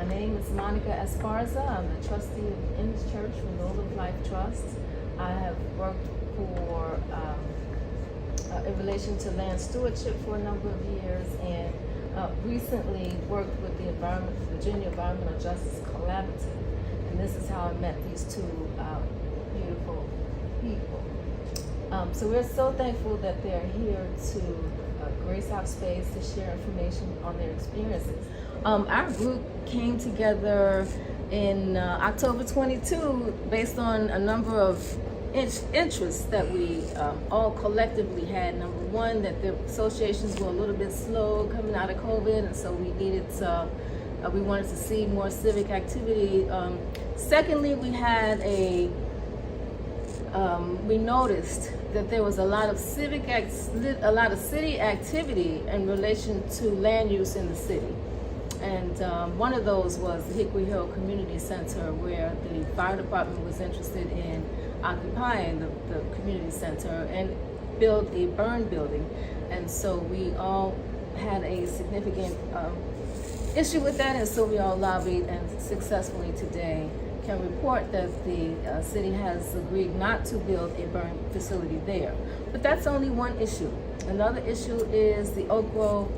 name is Monica Esparza. I'm the trustee of Inns Church Renewal of Life Trust. I have worked for in relation to land stewardship for a number of years, and recently worked with the Virginia Environmental Justice Collaborative. And this is how I met these two beautiful people. So we're so thankful that they're here to grace our space to share information on their experiences. Our group came together in October 22 based on a number of interests that we all collectively had. Number one, that the associations were a little bit slow coming out of COVID, and so we needed we wanted to see more civic activity. Secondly, we noticed that there was a lot of city activity in relation to land use in the city. And one of those was the Hickory Hill Community Center, where the fire department was interested in occupying the community center and build a burn building. And so we all had a significant issue with that, and so we all lobbied, and successfully today can report that the city has agreed not to build a burn facility there. But that's only one issue. Another issue is the Oak Grove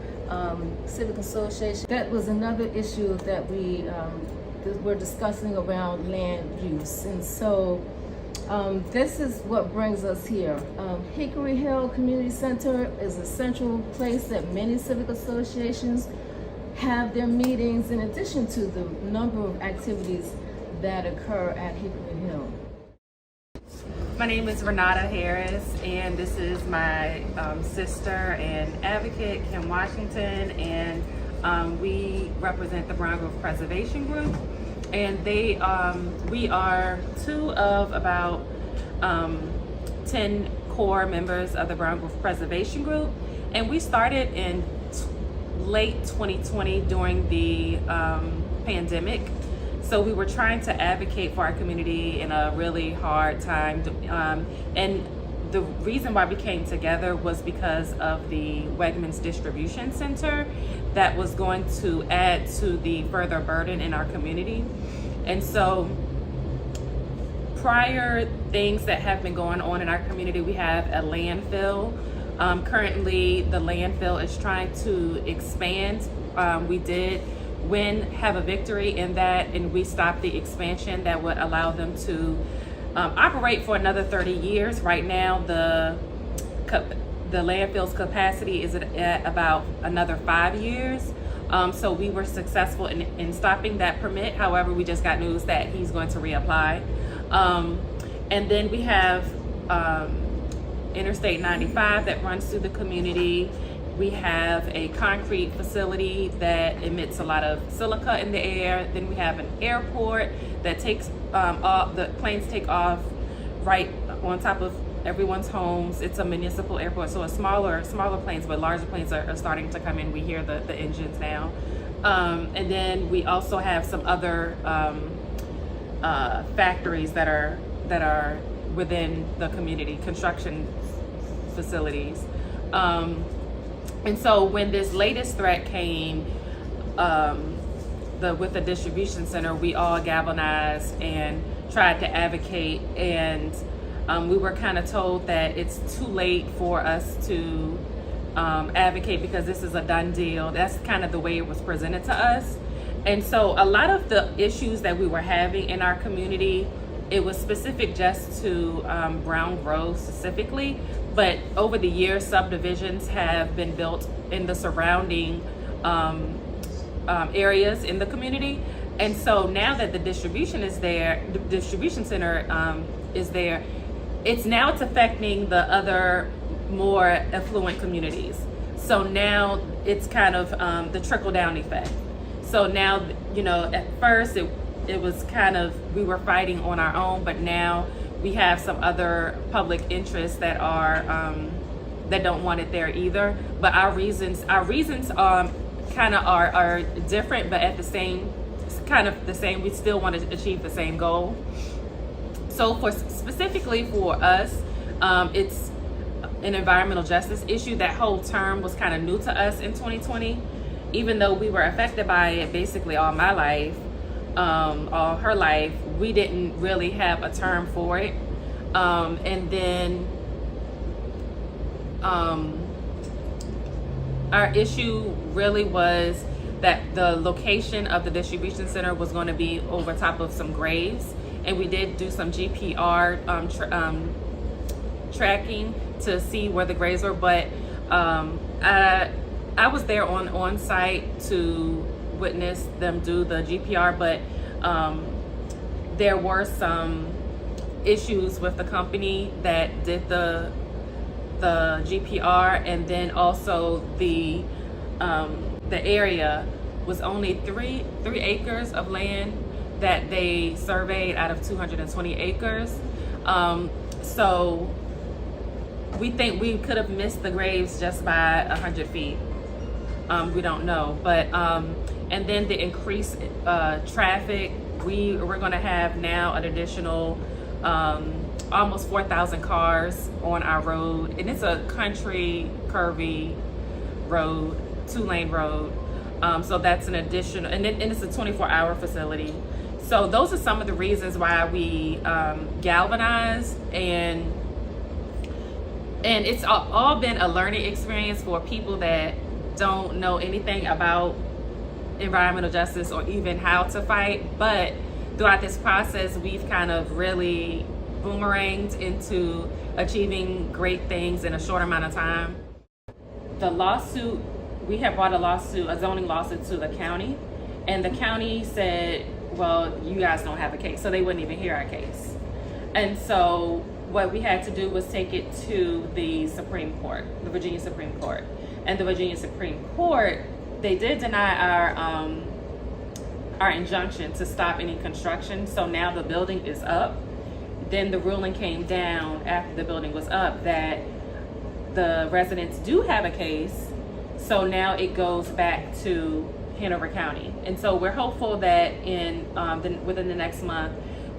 Civic Association. That was another issue that we were discussing around land use. And so this is what brings us here. Hickory Hill Community Center is a central place that many civic associations have their meetings, in addition to the number of activities that occur at Hickory Hill. My name is Renata Harris, and this is my sister and advocate, Kim Washington, and we represent the Brown Grove Preservation Group. And we are two of about 10 core members of the Brown Grove Preservation Group, and we started in late 2020 during the pandemic. So we were trying to advocate for our community in a really hard time. And the reason why we came together was because of the Wegman's distribution center that was going to add to the further burden in our community. And so prior things that have been going on in our community, we have a landfill. Currently, the landfill is trying to expand. We did have a victory in that, and we stopped the expansion that would allow them to operate for another 30 years. Right now, the landfill's capacity is at about another 5 years. So we were successful in stopping that permit. However, we just got news that he's going to reapply. And then we have Interstate 95 that runs through the community. We have a concrete facility that emits a lot of silica in the air. Then we have an airport that takes the planes take off right on top of everyone's homes. It's a municipal airport, so smaller planes, but larger planes are starting to come in. We hear the engines now. And then we also have some other factories that are within the community, construction facilities. And so when this latest threat came with the distribution center, we all galvanized and tried to advocate, and we were kind of told that it's too late for us to advocate because this is a done deal. That's kind of the way it was presented to us. And so a lot of the issues that we were having in our community, it was specific just to Brown Grove specifically, but over the years, subdivisions have been built in the surrounding areas in the community. And so now that the distribution is there, the distribution center is there, it's affecting the other more affluent communities. So now it's kind of the trickle down effect. So now, at first it was kind of, we were fighting on our own, but now we have some other public interests that that don't want it there either. But our reasons kind of are different, but at the same, kind of the same. We still want to achieve the same goal. So specifically for us, it's an environmental justice issue. That whole term was kind of new to us in 2020. even though we were affected by it basically all my life, all her life, we didn't really have a term for it. And then our issue really was that the location of the distribution center was going to be over top of some graves, and we did do some GPR tracking to see where the graves were, but I was there on site to witness them do the GPR, but there were some issues with the company that did the GPR, and then also the area was only three acres of land that they surveyed out of 220 acres. So we think we could have missed the graves just by 100 feet. We don't know, but and then the increased traffic, we're going to have now an additional almost 4,000 cars on our road, and it's a country curvy road, 2-lane road. So that's an additional, and it's a 24-hour facility. So those are some of the reasons why we galvanized, and it's all been a learning experience for people that don't know anything about environmental justice or even how to fight. But throughout this process, we've kind of really boomeranged into achieving great things in a short amount of time. The lawsuit, we have brought a zoning lawsuit to the county, and the county said, well, you guys don't have a case, so they wouldn't even hear our case. And so what we had to do was take it to the Supreme Court, the Virginia Supreme Court. And the Virginia Supreme Court, they did deny our injunction to stop any construction. So now the building is up. Then the ruling came down after the building was up that the residents do have a case. So now it goes back to Hanover County. And so we're hopeful that within the next month,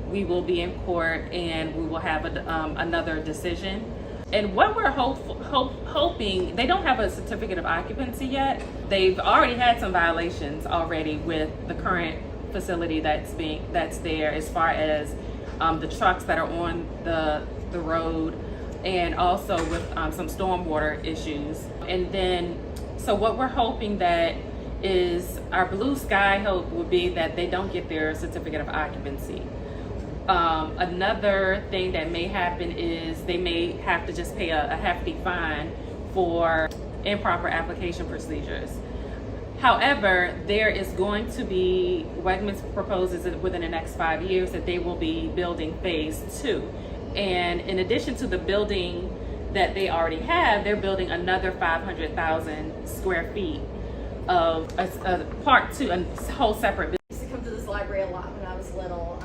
we will be in court and we will have another decision. And what we're hoping, they don't have a certificate of occupancy yet. They've already had some violations already with the current facility that's there, as far as the trucks that are on the road, and also with some stormwater issues. And then, so what we're hoping that is, our blue sky hope would be that they don't get their certificate of occupancy. Another thing that may happen is they may have to just pay a hefty fine for improper application procedures. However, there is going to be, Wegman proposes that within the next 5 years that they will be building phase 2. And in addition to the building that they already have, they're building another 500,000 square feet of a part 2, a whole separate building. I used to come to this library a lot when I was little.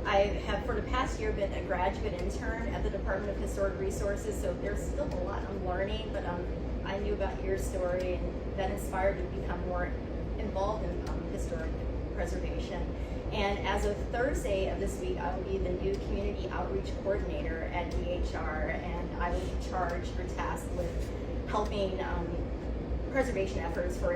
I have for the past year been a graduate intern at the Department of Historic Resources, so there's still a lot I'm learning, but I knew about your story, and that inspired me to become more involved in historic preservation. And as of Thursday of this week, I will be the new community outreach coordinator at DHR, and I will be charged or tasked with helping preservation efforts for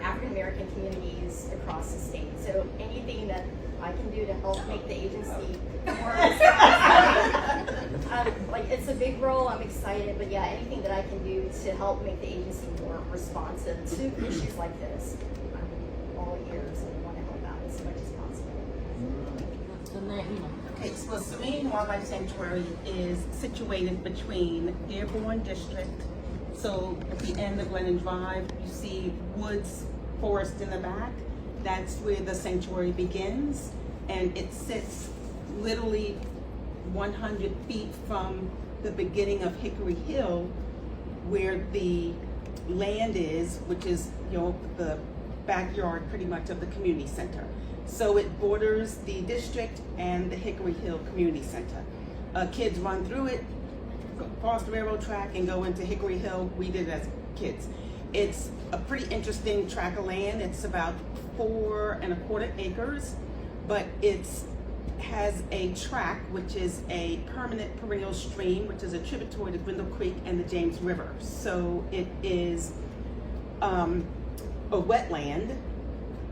African American communities across the state. So anything that I can do to help make the agency more responsive. Like, it's a big role, I'm excited, but yeah, anything that I can do to help make the agency more responsive to issues like this. I'm all ears and want to help out as much as possible. Okay, so Serene Wildlife Sanctuary is situated between Dearborn District. So at the end of Glennon Drive, you see woods, forest in the back. That's where the sanctuary begins, and it sits literally 100 feet from the beginning of Hickory Hill, where the land is, which is, the backyard pretty much of the community center. So it borders the district and the Hickory Hill Community Center. Kids run through it, cross the railroad track, and go into Hickory Hill. We did it as kids. It's a pretty interesting tract of land. It's about 4 1/4 acres, but it has a track, which is a permanent perennial stream, which is a tributary to Grindle Creek and the James River. So it is a wetland,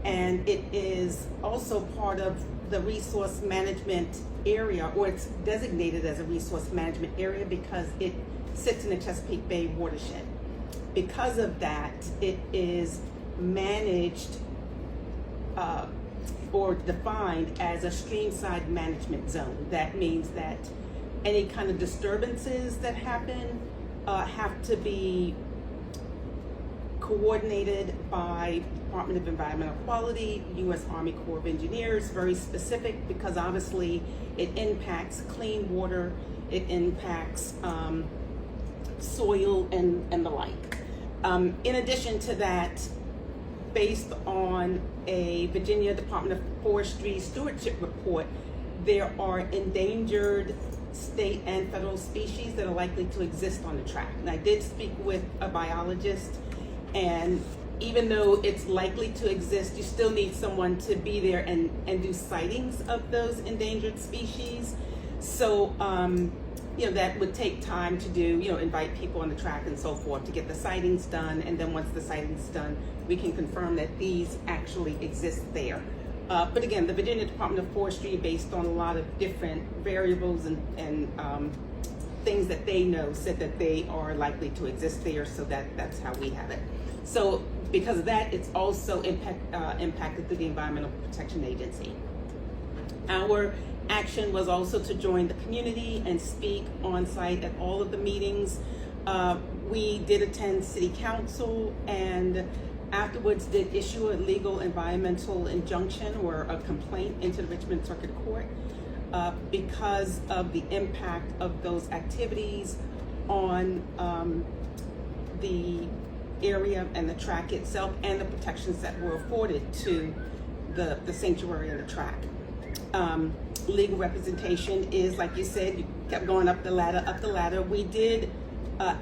and it is also part of the resource management area, or it's designated as a resource management area because it sits in the Chesapeake Bay watershed. Because of that, it is managed or defined as a streamside management zone. That means that any kind of disturbances that happen have to be coordinated by Department of Environmental Quality, U.S. Army Corps of Engineers, very specific, because obviously it impacts clean water, it impacts soil and the like. In addition to that, based on a Virginia Department of Forestry stewardship report, there are endangered state and federal species that are likely to exist on the track. And I did speak with a biologist, and even though it's likely to exist, you still need someone to be there and do sightings of those endangered species. So, that would take time to do, invite people on the track and so forth to get the sightings done. And then once the sightings done, we can confirm that these actually exist there. But again, the Virginia Department of Forestry, based on a lot of different variables and things that they know, said that they are likely to exist there, so that's how we have it. So because of that, it's also impacted through the Environmental Protection Agency. Our action was also to join the community and speak on site at all of the meetings. We did attend City Council, and afterwards did issue a legal environmental injunction or a complaint into the Richmond Circuit Court because of the impact of those activities on the area and the track itself, and the protections that were afforded to the sanctuary and the track. Legal representation is, like you said, you kept going up the ladder. We did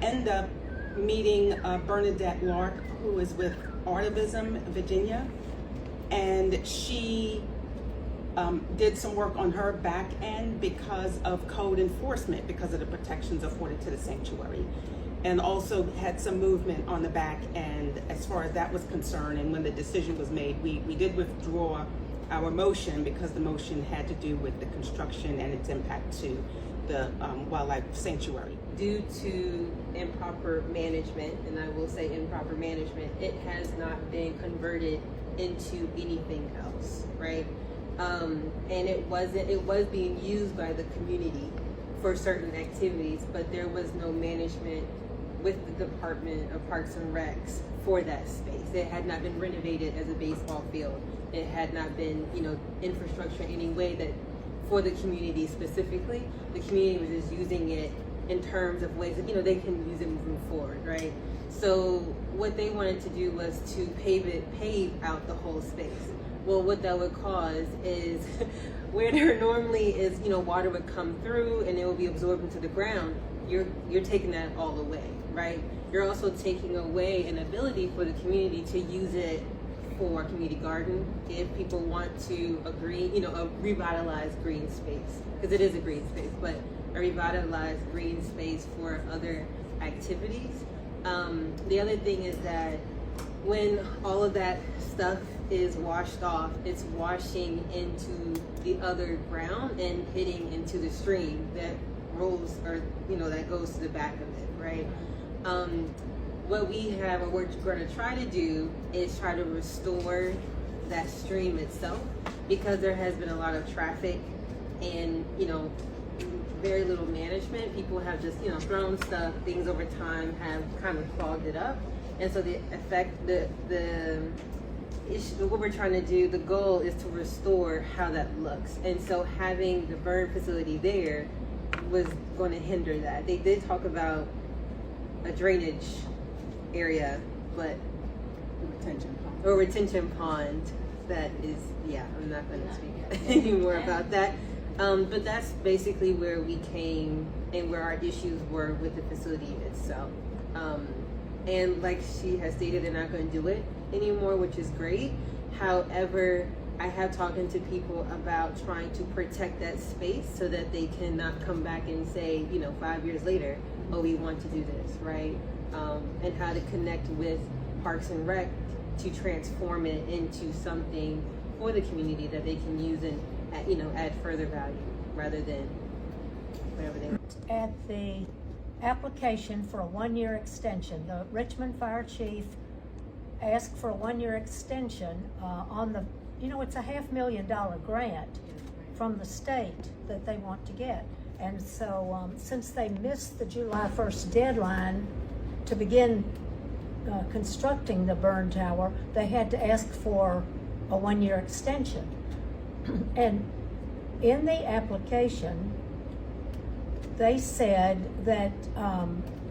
end up meeting Bernadette Lark, who is with Artivism Virginia, and she did some work on her back end because of code enforcement, because of the protections afforded to the sanctuary, and also had some movement on the back end as far as that was concerned. And when the decision was made, we did withdraw our motion because the motion had to do with the construction and its impact to the wildlife sanctuary. Due to improper management, and I will say improper management, it has not been converted into anything else, right? And it was being used by the community for certain activities, but there was no management with the Department of Parks and Recs for that space. It had not been renovated as a baseball field. It had not been, infrastructure in any way that for the community specifically. The community was just using it in terms of ways that, they can use it moving forward, right? So what they wanted to do was to pave out the whole space. Well, what that would cause is where there normally is, water would come through and it will be absorbed into the ground, you're taking that all away, right? You're also taking away an ability for the community to use it for a community garden if people want to agree, a revitalized green space, because it is a green space, but a revitalized green space for other activities. The other thing is that when all of that stuff is washed off, it's washing into the other ground and hitting into the stream that rolls, or that goes to the back of it, right? What we have, or we're going to try to do, is try to restore that stream itself, because there has been a lot of traffic and very little management. People have just thrown stuff, things over time have kind of clogged it up, and so the issue, what we're trying to do, the goal is to restore how that looks. And so having the burn facility there was going to hinder that. They did talk about a drainage area, but retention pond that is, I'm not going to speak anymore about that. But that's basically where we came and where our issues were with the facility itself. And like she has stated, they're not going to do it anymore, which is great. However, I have talked to people about trying to protect that space so that they cannot come back and say, 5 years later, oh, we want to do this, right? And how to connect with Parks and Rec to transform it into something for the community that they can use and add further value rather than whatever they. At the application for a 1-year extension, the Richmond Fire Chief asked for a 1-year extension on the, it's a $500,000 grant from the state that they want to get. And so since they missed the July 1st deadline to begin constructing the burn tower, they had to ask for a 1-year extension. And in the application, they said that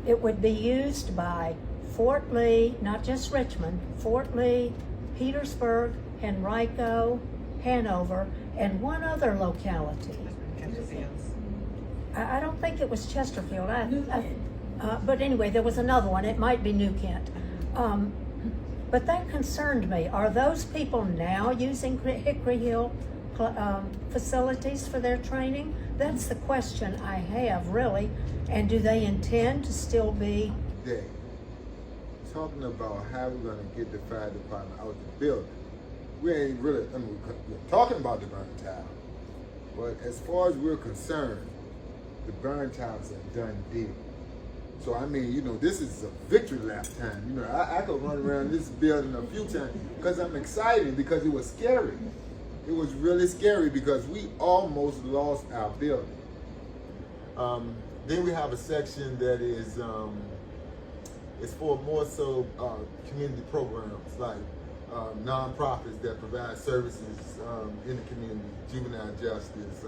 it would be used by Fort Lee, not just Richmond, Fort Lee, Petersburg, Henrico, Hanover, and one other locality. I don't think it was Chesterfield. But anyway, there was another one. It might be New Kent. But that concerned me. Are those people now using Hickory Hill facilities for their training? That's the question I have, really. And do they intend to still be? Day, talking about how we're going to get the fire department out the building. We ain't really, we're talking about the burn tower, but as far as we're concerned, the burn tower's a done deal. So I mean, this is a victory lap time. I could run around this building a few times because I'm excited, because it was scary. It was really scary because we almost lost our building. Then we have a section that is it's for more so community programs, like nonprofits that provide services in the community, juvenile justice,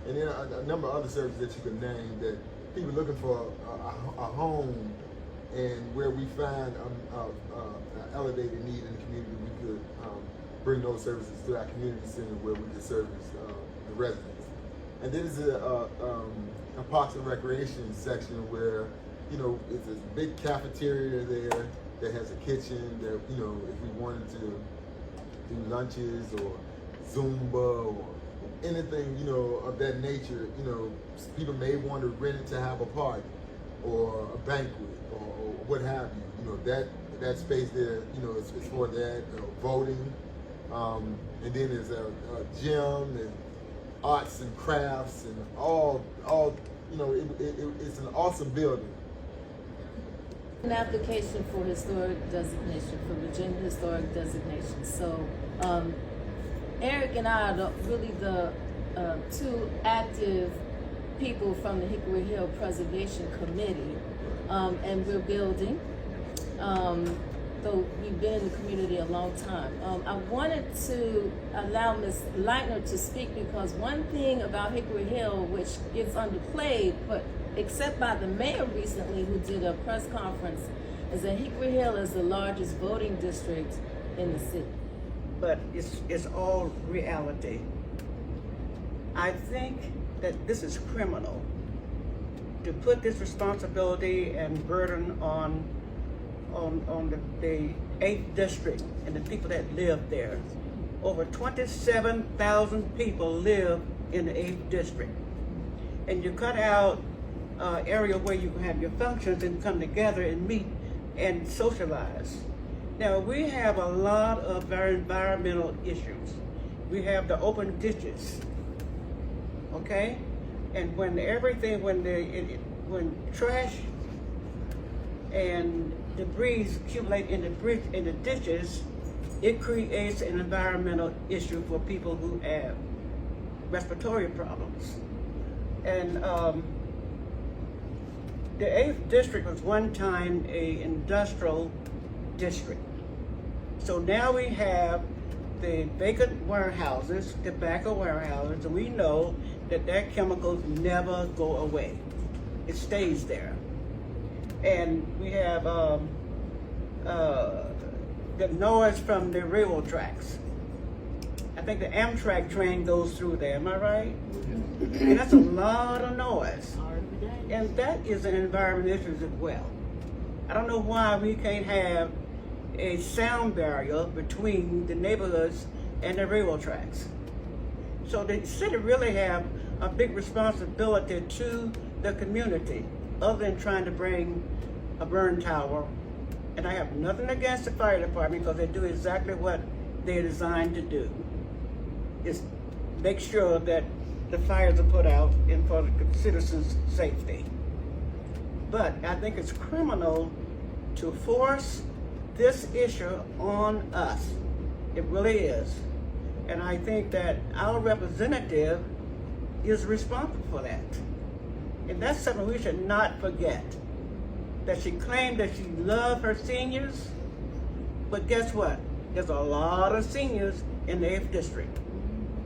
and then a number of other services that you can name that people looking for a home, and where we find an elevated need in the community, we could bring those services to our community center where we can service the residents. And then there's a Parks and Recreation section where, it's this big cafeteria there that has a kitchen that, if we wanted to do lunches or Zumba or anything, of that nature, people may want to rent it to have a party or a banquet or what have you. That space there, it's for that, voting. And then there's a gym and arts and crafts and all it's an awesome building. An application for historic designation, for Virginia Historic Designation. So Eric and I are really the two active people from the Hickory Hill Preservation Committee, and we're building. Though we've been in the community a long time. I wanted to allow Ms. Leitner to speak, because one thing about Hickory Hill, which gets underplayed, but except by the mayor recently who did a press conference, is that Hickory Hill is the largest voting district in the city. But it's all reality. I think that this is criminal to put this responsibility and burden on the 8th district and the people that live there. Over 27,000 people live in the 8th district. And you cut out area where you can have your functions and come together and meet and socialize. Now, we have a lot of our environmental issues. We have the open ditches, okay? And when trash and debris accumulate in the ditches, it creates an environmental issue for people who have respiratory problems. And the 8th district was one time a industrial district. So now we have the vacant warehouses, tobacco warehouses, and we know that chemicals never go away. It stays there. And we have the noise from the railroad tracks. I think the Amtrak train goes through there, am I right? And that's a lot of noise. And that is an environmental issue as well. I don't know why we can't have a sound barrier between the neighborhoods and the railroad tracks. So the city really have a big responsibility to the community, other than trying to bring a burn tower and I have nothing against the fire department because they do exactly what they're designed to do, is make sure that the fires are put out and for the citizens' safety. But I think it's criminal to force this issue on us. It really is. And I think that our representative is responsible for that. And that's something we should not forget. That she claimed that she loved her seniors, but guess what? There's a lot of seniors in the 8th District.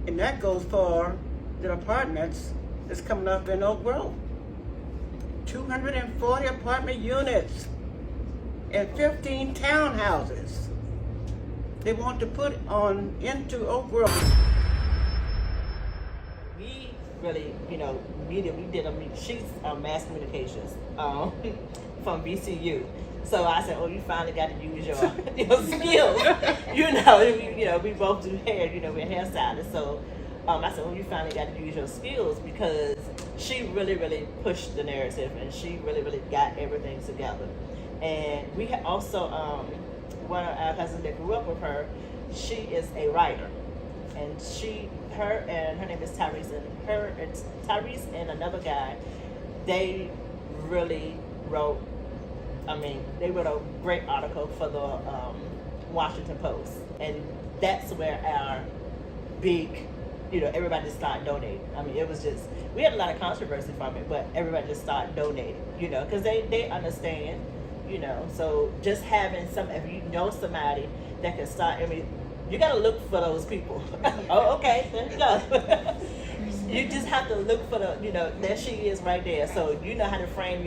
And that goes for the apartments that's coming up in Oak Grove. 240 apartment units and 15 townhouses they want to put on into Oak Grove. We really, we did she's mass communications from VCU. So I said, oh, you finally got to use your skills. We both do hair, we're hairstylists. So I said, oh, you finally got to use your skills, because she really, really pushed the narrative, and she really, really got everything together. And we had also, one of our cousins that grew up with her, she is a writer. And her name is Tyrese, and Tyrese and another guy, they really wrote a great article for the Washington Post. And that's where our big, everybody just started donating. It was just, we had a lot of controversy from it, but everybody just started donating, because they understand, so just having if you know somebody that can start, you got to look for those people. Oh, okay, there you go. You just have to look for there she is right there. So you know how to frame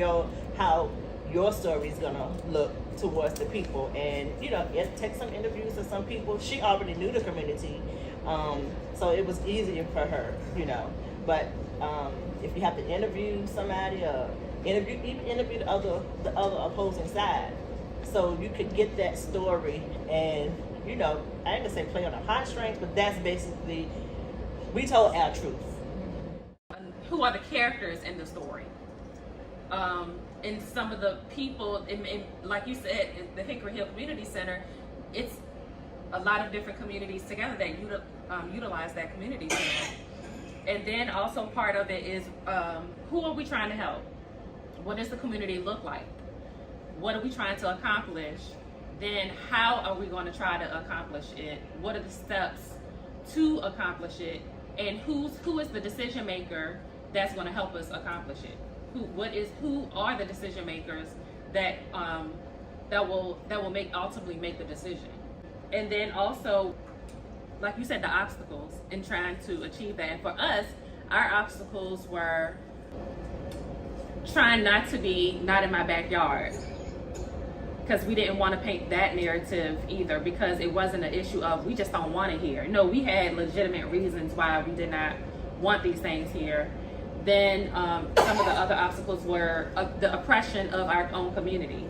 how your story is going to look towards the people. And, take some interviews with some people. She already knew the community. So it was easier for her, But if you have to interview somebody or interview the other opposing side, so you could get that story and, I ain't gonna say play on the heartstrings, but that's basically, we told our truth. Who are the characters in the story? And some of the people, like you said, the Hickory Hill Community Center, it's a lot of different communities together that utilize that community center. And then also part of it is, who are we trying to help? What does the community look like? What are we trying to accomplish? Then how are we going to try to accomplish it? What are the steps to accomplish it? And who is the decision maker that's going to help us accomplish it? Who are the decision makers that will ultimately make the decision? And then also, like you said, the obstacles in trying to achieve that. And for us, our obstacles were trying not to be not in my backyard, because we didn't want to paint that narrative either, because it wasn't an issue of we just don't want it here. No, we had legitimate reasons why we did not want these things here. Then some of the other obstacles were the oppression of our own community,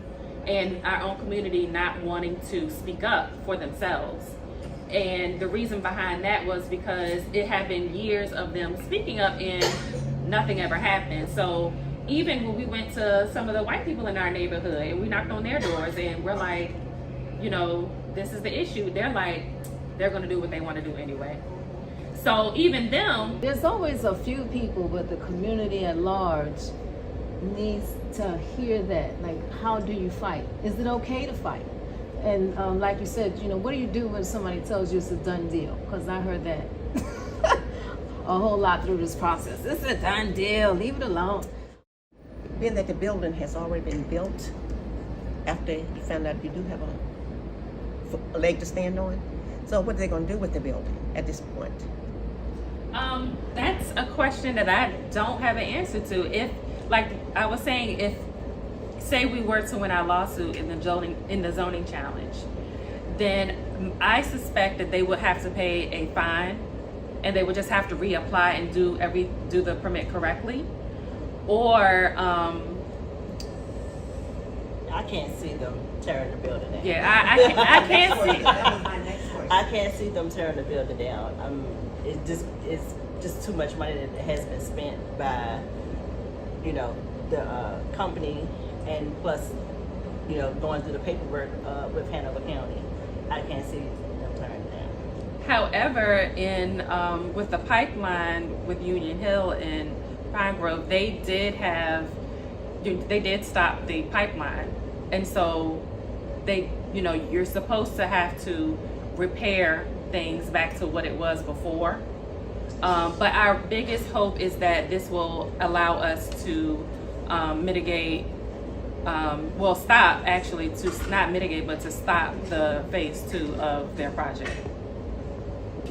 and our own community not wanting to speak up for themselves. And the reason behind that was because it had been years of them speaking up and nothing ever happened. So even when we went to some of the white people in our neighborhood and we knocked on their doors and we're like, this is the issue, they're like, they're going to do what they want to do anyway. So even them, There's always a few people, but the community at large needs to hear that. Like, how do you fight? Is it okay to fight? And like you said, what do you do when somebody tells you it's a done deal? Because I heard that a whole lot through this process. It's a done deal, leave it alone. Being that the building has already been built, after you found out you do have a leg to stand on, so what are they going to do with the building at this point? that's a question that I don't have an answer to. If, like I was saying, if say we were to win our lawsuit in the zoning challenge, then I suspect that they would have to pay a fine, and they would just have to reapply and do the permit correctly, or I can't see them tearing the building down. yeah, I can't see. That was my next question. I can't see them tearing the building down. It's just too much money that has been spent by, the company, and plus you know, going through the paperwork with Hanover County, I can't see them turning it down. However, in with the pipeline with Union Hill and Pine Grove, they did stop the pipeline, and so they, you know, you're supposed to have to repair things back to what it was before. But our biggest hope is that this will allow us to mitigate, stop actually, to not mitigate, but to stop the phase 2 of their project.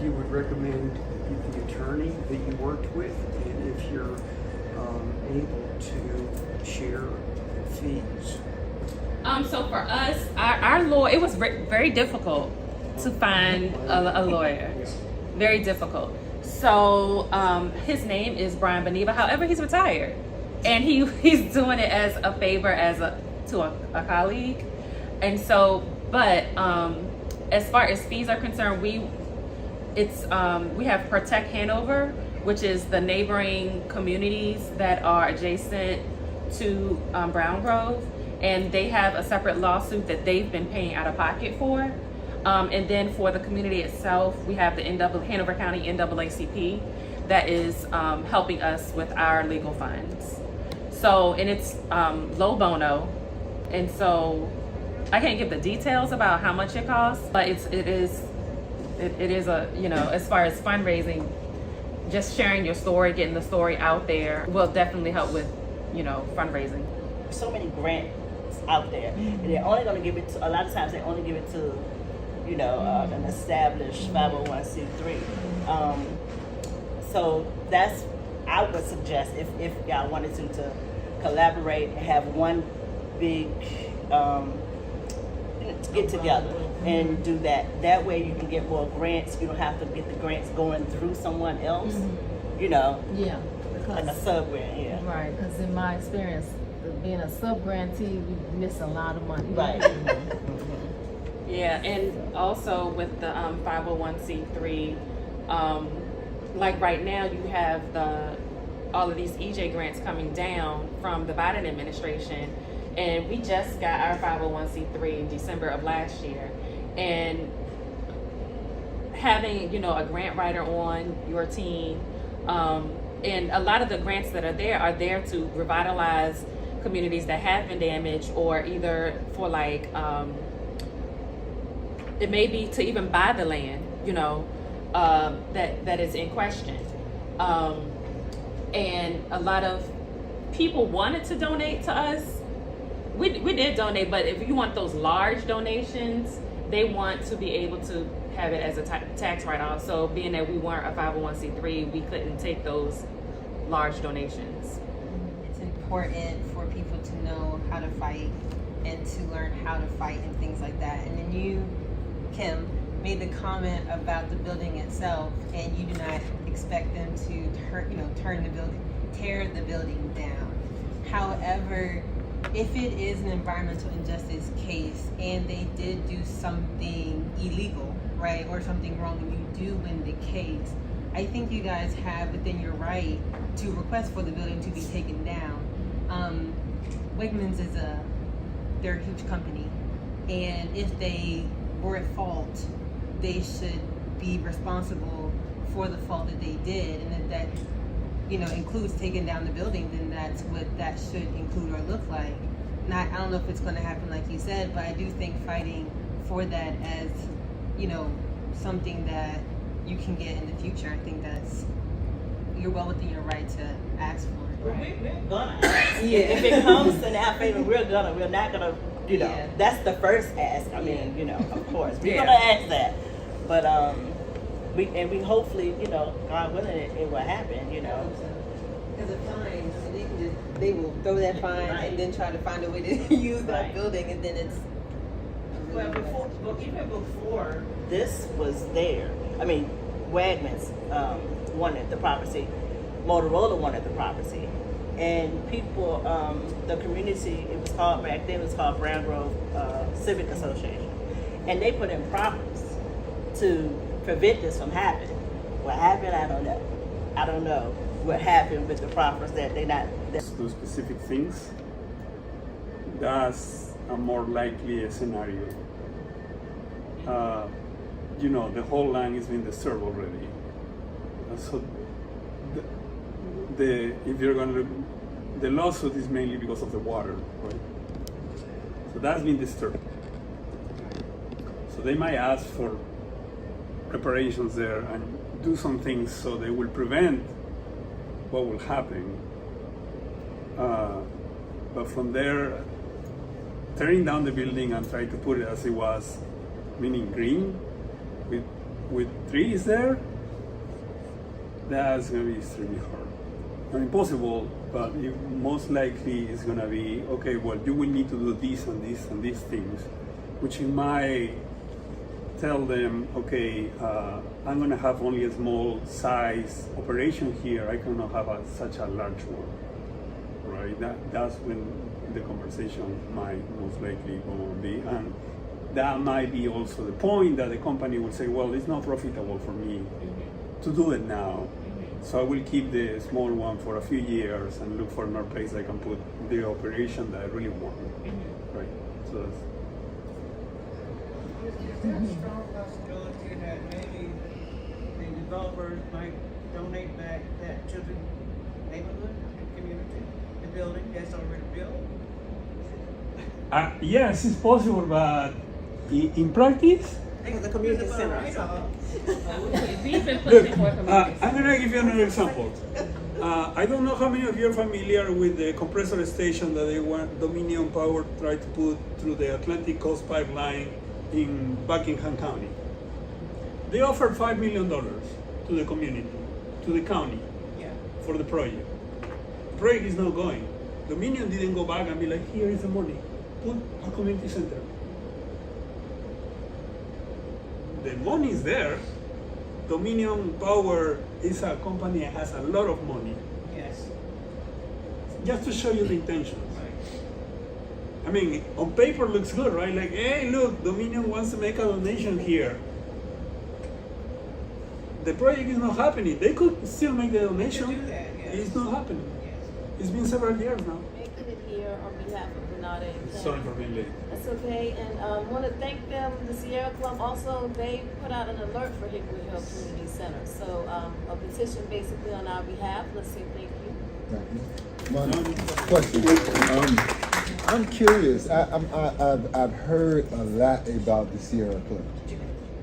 You would recommend the attorney that you worked with, and if you're able to share fees. So for us, our lawyer, it was very difficult to find a lawyer. Very difficult. So his name is Brian Beniva. However, he's retired, and he's doing it as a favor to a colleague. And so, but as far as fees are concerned, we have Protect Hanover, which is the neighboring communities that are adjacent to Brown Grove, and they have a separate lawsuit that they've been paying out of pocket for. And then for the community itself, we have the Hanover County NAACP that is helping us with our legal funds. So, and it's low bono, and so I can't give the details about how much it costs, but it is a, you know, as far as fundraising, just sharing your story, getting the story out there will definitely help with, you know, fundraising. So many grants out there, and they're only going to give it to, a lot of times they only give it to, you know, an established 501c3. So that's, I would suggest if y'all wanted to collaborate and have one big get together and do that. That way you can get more grants. You don't have to get the grants going through someone else, you know. Yeah. Like a sub grant, yeah. Right, because in my experience, being a sub-grantee, we miss a lot of money. Right. Yeah, and also with the 501c3, like right now you have all of these EJ grants coming down from the Biden administration, and we just got our 501c3 in December of last year, and having, you know, a grant writer on your team, and a lot of the grants that are there to revitalize communities that have been damaged, or either for like it may be to even buy the land, you know, that is in question. And a lot of people wanted to donate to us. We did donate, but if you want those large donations, they want to be able to have it as a tax write-off. So being that we weren't a 501c3, we couldn't take those large donations. It's important for people to know how to fight and to learn how to fight and things like that. And then you, Kim, made the comment about the building itself, and you do not expect them to tear the building down. However, if it is an environmental injustice case and they did do something illegal, right, or something wrong, and you do win the case, I think you guys have within your right to request for the building to be taken down. Wegman's they're a huge company, and if they were at fault, they should be responsible for the fault that they did, and if that, you know, includes taking down the building, then that's what that should include or look like. I don't know if it's going to happen like you said, but I do think fighting for that as, you know, something that you can get in the future, I think you're well within your right to ask for it. Well, we're gonna ask. Yeah. If it comes in our favor, we're not gonna, you know, Yeah. that's the first ask. I mean, you know, of course, we're Yeah. gonna ask that. But we hopefully, you know, God willing, it will happen, you know. Because of fines, they will throw that fine and then try to find a way to use that Right. building, and then it's Well, even before this was there, I mean, Wegman's wanted the property, Motorola wanted the property, and people, the community, it was called back then, it was called Brown Grove Civic Association, and they put in proffers to prevent this from happening. What happened, I don't know. I don't know what happened with the proffers that they not. Those specific things, that's a more likely scenario. You know, the whole land is being disturbed already. So if you're going to look, the lawsuit is mainly because of the water, right? So that's been disturbed. So they might ask for reparations there and do some things so they will prevent what will happen. But from there, tearing down the building and trying to put it as it was, meaning green, with trees there, that's gonna be extremely hard. Not impossible, but most likely it's gonna be, okay, well, you will need to do this and this and these things, which you might tell them, okay, I'm gonna have only a small size operation here, I cannot have such a large one, right? That's when the conversation might most likely go on be, and that might be also the point that the company will say, well, it's not profitable for me to do it now, so I will keep the small one for a few years and look for another place I can put the operation that I really want, right? So that's, Is there a strong possibility that maybe the developers might donate back that to the neighborhood, the community, the building that's already built? yes, it's possible, but in practice, The community center. We've been pushing for community. I'm gonna give you another example. I don't know how many of you are familiar with the compressor station that they want Dominion Power tried to put through the Atlantic Coast Pipeline in Buckingham County. They offered $5 million to the community, to the county, for the project. The project is not going. Dominion didn't go back and be like, here is the money, put a community center. The money is there. Dominion Power is a company that has a lot of money. Yes. Just to show you the intentions. I mean, on paper looks good, right? Like, hey, look, Dominion wants to make a donation here. The project is not happening. They could still make the donation. They could do that, yes. It's not happening. Yes. It's been several years now. Making it here on behalf of Renata and Ken. Sorry for being late. That's okay, and want to thank them, the Sierra Club also, they put out an alert for Hickory Hill Community Center. So a petition basically on our behalf. Let's say thank you. Thank you. My question, I'm curious, I've heard a lot about the Sierra Club.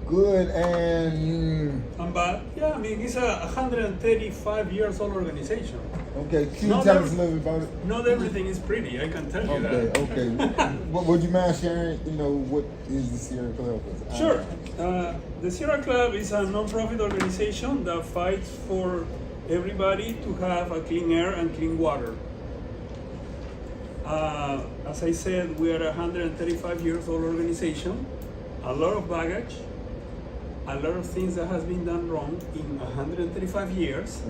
Good and But yeah, I mean, it's a 135 years old organization. okay. Can you tell us a little bit about it? Not everything is pretty, I can tell you that. Okay. Would you mind sharing? You know, what is the Sierra Club? Sure. The Sierra Club is a non-profit organization that fights for everybody to have a clean air and clean water. As I said, we are a 135 years old organization. A lot of baggage, a lot of things that has been done wrong in 135 years.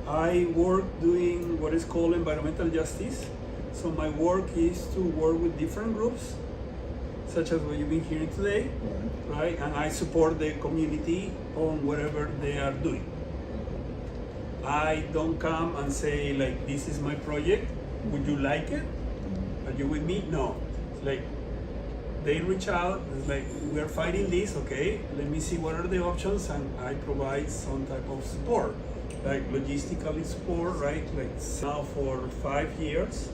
I work doing what is called environmental justice. So my work is to work with different groups, such as what you've been hearing today, right? And I support the community on whatever they are doing. I don't come and say, like, this is my project, would you like it? Are you with me? No. It's like, they reach out, it's like, we are fighting this, okay, let me see what are the options, and I provide some type of support, like logistically support, right? Like now for 5 years.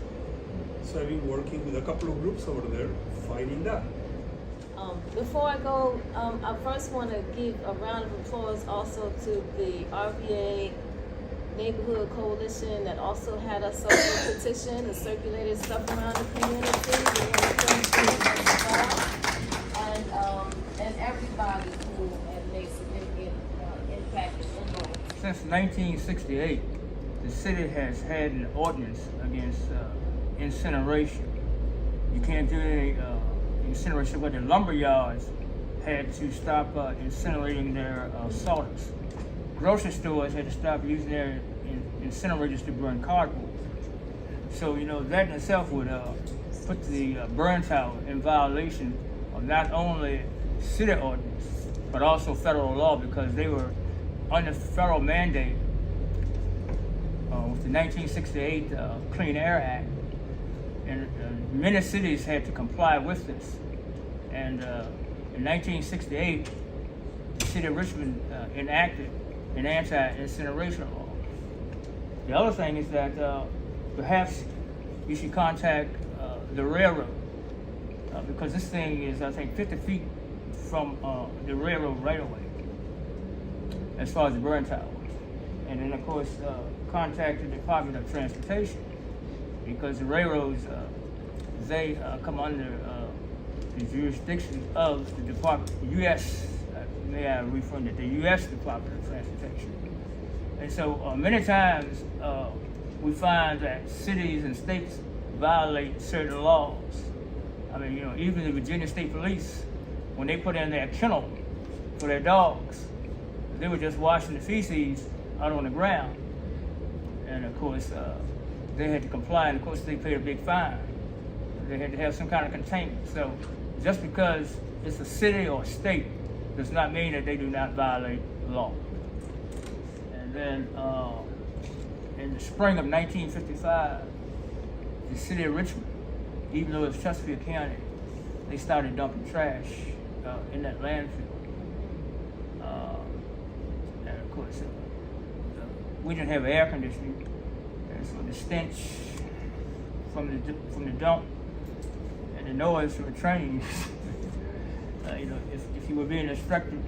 So I've been working with a couple of groups over there fighting that. Before I go, I first want to give a round of applause also to the RVA Neighborhood Coalition that also had us on the petition and circulated stuff around the community. And everybody who had made significant impact and influence. Since 1968, the city has had an ordinance against incineration. You can't do any incineration, but the lumber yards had to stop incinerating their sawdust. Grocery stores had to stop using their incinerators to burn cardboard. So, you know, that in itself would put the burn tower in violation of not only city ordinance, but also federal law, because they were under federal mandate with the 1968 Clean Air Act. and many cities had to comply with this. And in 1968, the city of Richmond enacted an anti-incineration law. The other thing is that perhaps you should contact the railroad because this thing is, I think, 50 feet from the railroad right away as far as the burn tower. And then, of course, contact the Department of Transportation because the railroads, they come under the jurisdiction of the Department, U.S., may I refer to the U.S. Department of Transportation. And so many times we find that cities and states violate certain laws. I mean, you know, even the Virginia State Police, when they put in their kennel for their dogs, they were just washing the feces out on the ground. And of course, they had to comply, and of course they paid a big fine. They had to have some kind of containment. So just because it's a city or a state does not mean that they do not violate the law. And then in the spring of 1955, the city of Richmond, even though it's Chesterfield County, they started dumping trash in that landfill. And of course, we didn't have air conditioning, and so the stench from the dump and the noise from the trains, you know, if you were being instructed,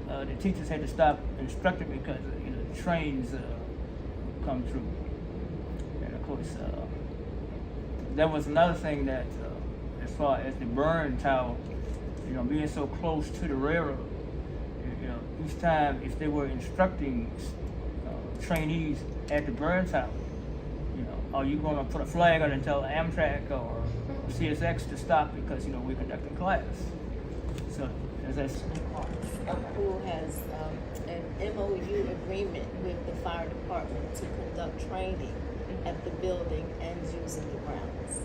the teachers had to stop instructing because you know the trains would come through. And of course, that was another thing that, as far as the burn tower, you know, being so close to the railroad, you know, each time if they were instructing trainees at the burn tower, you know, are you going to put a flag on and tell Amtrak or CSX to stop because, you know, we're conducting class? So, as I said, Who has an MOU agreement with the fire department to conduct training at the building and using the grounds.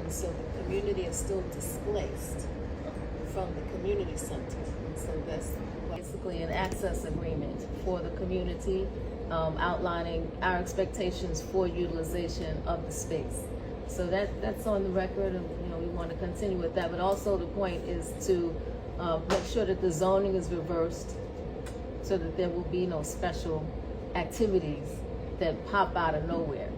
And so the community is still displaced from the community center. And so that's basically an access agreement for the community, outlining our expectations for utilization of the space. So that's on the record, and you know we want to continue with that. But also the point is to make sure that the zoning is reversed, so that there will be no special activities that pop out of nowhere.